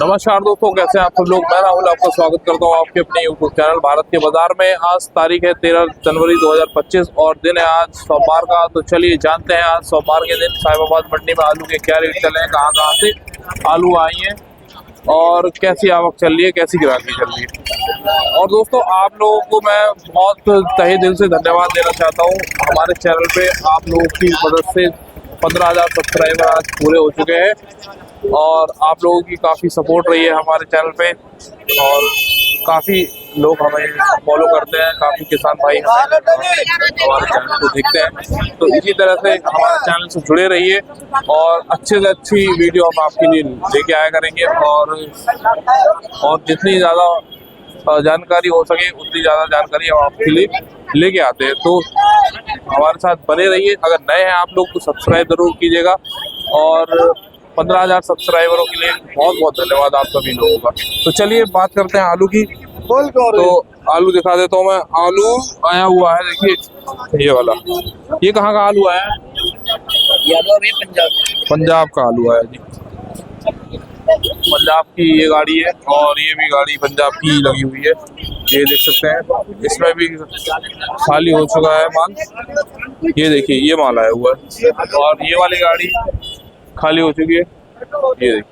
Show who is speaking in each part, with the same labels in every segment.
Speaker 1: नमस्कार दोस्तों, कैसे हैं आप सब लोग। मैं राहुल आपका स्वागत करता हूं आपके अपने यूट्यूब चैनल भारत के बाजार में। आज तारीख है 13 जनवरी 2025 और दिन है आज सोमवार का। तो चलिए जानते हैं आज सोमवार के दिन साहिबाबाद मंडी में आलू के क्या रेट चले हैं, कहां से आलू आई हैं और कैसी आवक चल रही है, कैसी ग्राहकी चल रही है। और दोस्तों आप लोगों को मैं बहुत तहे दिल से धन्यवाद देना चाहता हूँ। हमारे चैनल पे आप लोगों की मदद से 15,000 सब्सक्राइबर आज पूरे हो चुके हैं और आप लोगों की काफ़ी सपोर्ट रही है हमारे चैनल पे और काफ़ी लोग हमें फॉलो करते हैं, काफ़ी किसान भाई हमारे चैनल को देखते हैं। तो इसी तरह से हमारे चैनल से जुड़े रहिए और अच्छे से अच्छी वीडियो हम आपके लिए लेके आया करेंगे और जितनी ज़्यादा जानकारी हो सके उतनी ज़्यादा जानकारी हम आपके लिए लेके आते हैं। तो हमारे साथ बने रहिए। अगर नए हैं आप लोग तो सब्सक्राइब जरूर कीजिएगा और 15,000 सब्सक्राइबरों के लिए बहुत बहुत धन्यवाद आप सभी लोगों का। तो चलिए बात करते हैं आलू की। तो आलू दिखा देता हूँ मैं। आलू आया हुआ है, देखिए ये वाला। ये कहाँ का आलू आया है? पंजाब का आलू आया जी। पंजाब की ये गाड़ी है और ये भी गाड़ी पंजाब की लगी हुई है, ये देख सकते हैं। इसमें भी खाली हो चुका है माल। ये देखिए ये माल आया हुआ है और ये वाली गाड़ी खाली हो चुकी है, ये देखिए।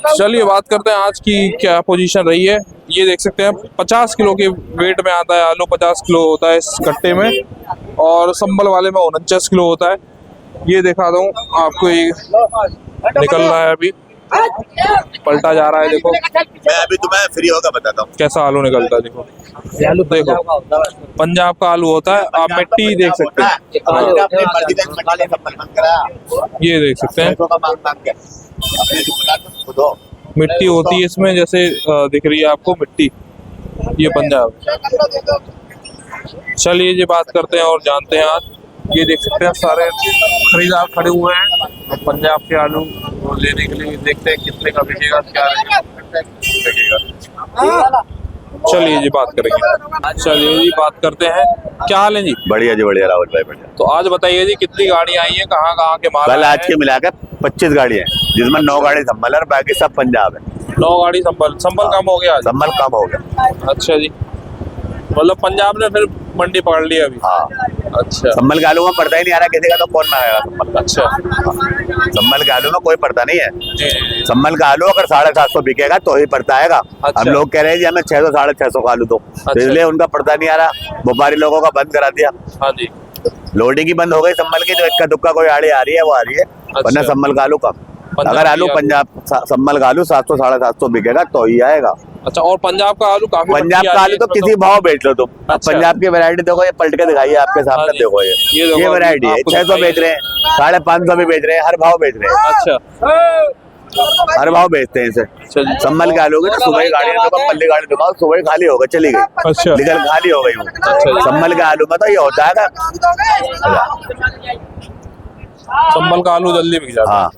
Speaker 1: चलिए बात करते हैं आज की क्या पोजीशन रही है। ये देख सकते हैं 50 किलो के वेट में आता है आलू। 50 किलो होता है इस कट्टे में और संबल वाले में 49 किलो होता है। ये दिखा दूं आपको, ये निकल रहा है, अभी पलटा जा रहा है। देखो
Speaker 2: मैं अभी तुम्हें फ्री होगा बताता हूँ
Speaker 1: कैसा आलू निकलता है। देखो देखो पंजाब का आलू होता है। आप मिट्टी देख सकते हैं, ये देख सकते हैं मिट्टी होती है इसमें, जैसे दिख रही है आपको मिट्टी, ये पंजाब। चलिए ये बात करते हैं और जानते हैं आज। ये देख सकते हैं सारे खरीदार खड़े हुए हैं पंजाब के आलू लेने के लिए। देखते हैं कितने का बिकेगा, क्या बिकेगा। चलिए जी बात करेंगे। चलिए जी बात करते हैं। क्या हाल है जी?
Speaker 2: बढ़िया जी, बढ़िया राहुल भाई, बढ़िया।
Speaker 1: तो आज बताइए जी कितनी गाड़ी आई है, कहाँ के माल?
Speaker 2: कल आज के मिलाकर 25 गाड़ी है, जिसमें 9 गाड़ी संभल और बाकी सब पंजाब है।
Speaker 1: 9 गाड़ी संभल कम हो गया आज?
Speaker 2: संभल कम हो गया।
Speaker 1: अच्छा जी, मतलब पंजाब ने फिर मंडी पकड़ ली अभी।
Speaker 2: हाँ
Speaker 1: अच्छा,
Speaker 2: संभल के आलू में पड़ता ही नहीं आ रहा किसी का, तो कौन मंगाएगा संभल का?
Speaker 1: अच्छा
Speaker 2: संभल के आलू में कोई पड़ता नहीं है।
Speaker 1: जी।
Speaker 2: संभल का आलू अगर 750 बिकेगा तो ही पड़ता आएगा।
Speaker 1: अच्छा।
Speaker 2: अब लोग कह रहे हैं जी हमें 600 650 का आलू दो, तो इसलिए उनका पड़ता नहीं आ रहा। व्यापारी लोगों का बंद करा दिया।
Speaker 1: हाँ जी,
Speaker 2: लोडिंग ही बंद हो गई संभल की। जो इक्का दुक्का कोई आड़ी आ रही है वो आ रही है, वरना संभल का आलू कम। अगर आलू पंजाब संभल का आलू 700 750 बिकेगा तो ही आएगा।
Speaker 1: अच्छा। और पंजाब का आलू काफी
Speaker 2: पंजाब का आलू तो किसी भाव बेच लो तुम।
Speaker 1: अच्छा।
Speaker 2: पंजाब की वैरायटी देखो, ये पलट के दिखाइए आपके सामने। देखो ये वैरायटी है 600 बेच रहे हैं, 550 भी बेच रहे हैं, हर भाव बेच रहे हैं।
Speaker 1: अच्छा,
Speaker 2: हर भाव बेचते हैं इसे। संभल के आलू की सुबह ही गाड़ी पल्ली गाड़ी दुकान सुबह ही खाली हो गई, चली गई।
Speaker 1: अच्छा,
Speaker 2: निकल खाली हो गई। संभल के आलू में तो ये होता है
Speaker 1: संभल का आलू जल्दी बिक जाता है।
Speaker 2: हाँ।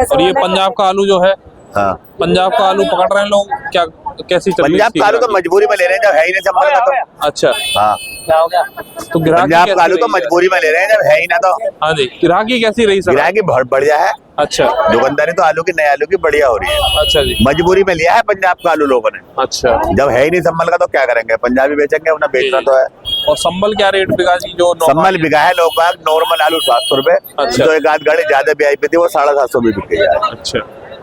Speaker 1: और ये पंजाब का आलू जो है,
Speaker 2: हाँ
Speaker 1: पंजाब का आलू पकड़ रहे हैं लोग, क्या कैसी चल रही है
Speaker 2: पंजाब का आलू तो मजबूरी में ले रहे हैं, जब है ही नहीं संभल का तो।
Speaker 1: अच्छा,
Speaker 2: हाँ
Speaker 1: तो
Speaker 2: पंजाब का आलू तो मजबूरी में ले रहे हैं, जब है ही ना तो।
Speaker 1: हाँ जी, ग्राहकी कैसी रही सर?
Speaker 2: ग्राहकी बहुत बढ़िया है।
Speaker 1: अच्छा,
Speaker 2: दुकानदारी तो आलू की नए आलू की बढ़िया हो रही है।
Speaker 1: अच्छा जी,
Speaker 2: मजबूरी में लिया है पंजाब का आलू लोगों ने।
Speaker 1: अच्छा।
Speaker 2: जब है ही नहीं संभल का तो क्या करेंगे, पंजाबी बेचेंगे, अपना बेचना तो है।
Speaker 1: और संभल क्या रेट बिका जी? जो
Speaker 2: संभल बिका है लोग बाग नॉर्मल आलू 700 रुपए।
Speaker 1: अच्छा।
Speaker 2: जो एक आध गाड़ी ज्यादा भी आई पे थी वो 750 भी बिक गई है।
Speaker 1: अच्छा,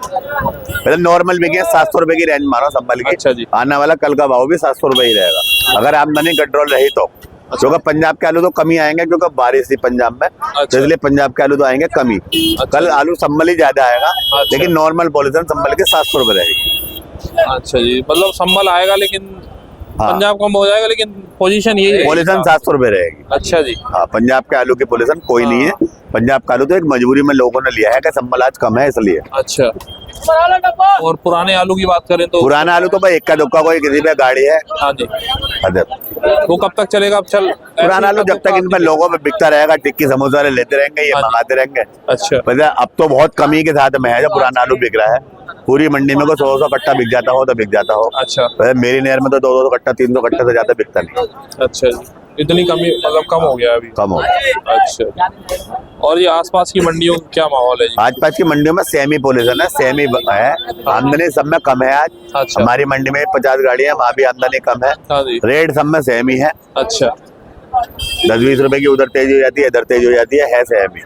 Speaker 2: मतलब नॉर्मल बिके 700 रुपए की रेंज मारो संभल की।
Speaker 1: अच्छा जी।
Speaker 2: आने वाला कल का भाव भी 700 रुपए ही रहेगा अगर आमदनी कंट्रोल रही तो। क्योंकि पंजाब के आलू तो कम ही आएंगे, क्योंकि बारिश थी पंजाब में।
Speaker 1: अच्छा।
Speaker 2: तो इसलिए पंजाब के आलू तो आएंगे कम ही। कल आलू संभल ही ज्यादा आएगा।
Speaker 1: अच्छा।
Speaker 2: लेकिन नॉर्मल पॉलिथीन संभल के 700 रुपए रहेगी।
Speaker 1: अच्छा जी, मतलब संभल आएगा लेकिन पंजाब कम हो जाएगा, लेकिन पोजीशन यही है,
Speaker 2: पॉलिथीन 700 रुपए रहेगी।
Speaker 1: अच्छा जी।
Speaker 2: हाँ, पंजाब के आलू की पॉलिथीन कोई नहीं है। पंजाब का आलू तो एक मजबूरी में लोगों ने लिया है कि संभल आज कम है इसलिए।
Speaker 1: अच्छा। और पुराने आलू की बात करें तो?
Speaker 2: पुराना आलू तो भाई इक्का दुक्का कोई किसी पे गाड़ी है।
Speaker 1: हाँ जी। वो कब तक चलेगा? अब
Speaker 2: पुराना आलू जब तक इनमें लोगों में बिकता रहेगा, टिक्की समोसा लेते रहेंगे, ये मंगाते रहेंगे।
Speaker 1: अच्छा।
Speaker 2: अब तो बहुत कमी के साथ में है जब पुराना आलू बिक रहा है। पूरी मंडी में को 100 कट्टा बिक जाता हो तो बिक जाता हो।
Speaker 1: अच्छा।
Speaker 2: मेरी नहर में तो 200 कट्टा 300 कट्टा से ज्यादा बिकता नहीं।
Speaker 1: अच्छा जी। इतनी कमी, मतलब कम हो गया अभी?
Speaker 2: कम हो गया।
Speaker 1: अच्छा, और ये आसपास की मंडियों का क्या माहौल है जी?
Speaker 2: आसपास की मंडियों में सेमी पोल्यूशन है, सेमी है, आमदनी सब में कम है आज।
Speaker 1: अच्छा।
Speaker 2: हमारी मंडी में 50 गाड़ियां, वहाँ भी आमदनी कम है।
Speaker 1: हाँ जी।
Speaker 2: रेट सब में सेम ही है।
Speaker 1: अच्छा,
Speaker 2: 10-20 रुपए की उधर तेज हो जाती है, इधर तेज हो जाती है सेम ही।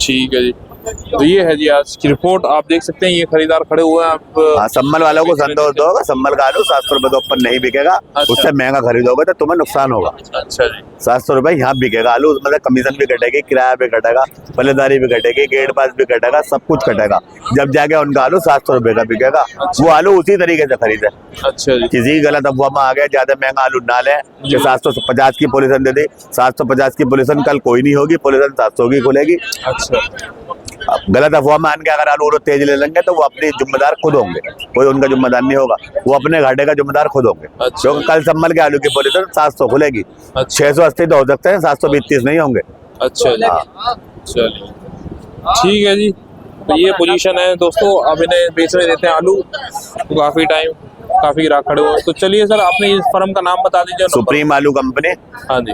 Speaker 1: ठीक है जी। तो ये है जी आज की रिपोर्ट। आप देख सकते हैं ये खरीदार खड़े हुए हैं। आप
Speaker 2: हाँ, सम्मल वालों को संतोष दो, सम्मल का आलू 700 रुपए के ऊपर नहीं बिकेगा।
Speaker 1: अच्छा।
Speaker 2: उससे महंगा खरीदोगे तो तुम्हें नुकसान होगा।
Speaker 1: अच्छा जी।
Speaker 2: 700 रुपए यहाँ बिकेगा आलू, मतलब कमीशन भी कटेगी, किराया भी कटेगा, पल्लेदारी भी कटेगी, गेट पास भी कटेगा, सब कुछ कटेगा। जब जाके उनका आलू 700 रुपए का बिकेगा। वो आलू उसी तरीके से खरीदे।
Speaker 1: अच्छा जी।
Speaker 2: किसी की गलत अफवाह में आ गया, ज्यादा महंगा आलू ना ले कि 750 की पोजीशन दे दी। 750 की पोजीशन कल कोई नहीं होगी, पोजीशन 700 की खुलेगी।
Speaker 1: अच्छा,
Speaker 2: अब गलत अफवाह मान के अगर आलू तेज ले लेंगे तो वो अपनी जिम्मेदार खुद होंगे, कोई उनका जिम्मेदार नहीं होगा। वो अपने घाटे का जिम्मेदार खुद होंगे।
Speaker 1: अच्छा।
Speaker 2: क्योंकि कल सम्मल के आलू की पोजीशन 700 खुलेगी।
Speaker 1: अच्छा।
Speaker 2: 680 तो हो सकते हैं, 732 नहीं होंगे।
Speaker 1: अच्छा जी। चलिए, ठीक है जी। तो ये पोजीशन है दोस्तों। अब इन्हें बेचने देते हैं आलू, तो काफी टाइम, काफी ग्राहक खड़े हुए। तो चलिए सर, आपने इस फर्म का नाम बता दीजिए।
Speaker 2: सुप्रीम आलू कंपनी।
Speaker 1: हाँ जी।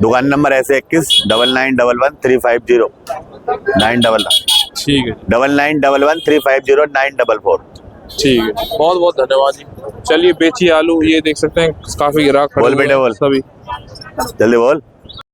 Speaker 2: दुकान नंबर ऐसे 21 9911 350 999
Speaker 1: ठीक है,
Speaker 2: 9911 350 944।
Speaker 1: ठीक है, बहुत बहुत धन्यवाद जी। चलिए बेचिए आलू। ये देख सकते हैं काफी ग्राहक खड़े
Speaker 2: बोल
Speaker 1: हुए
Speaker 2: बेटे
Speaker 1: हैं
Speaker 2: बोल।
Speaker 1: सभी।
Speaker 2: जल्दी बोल।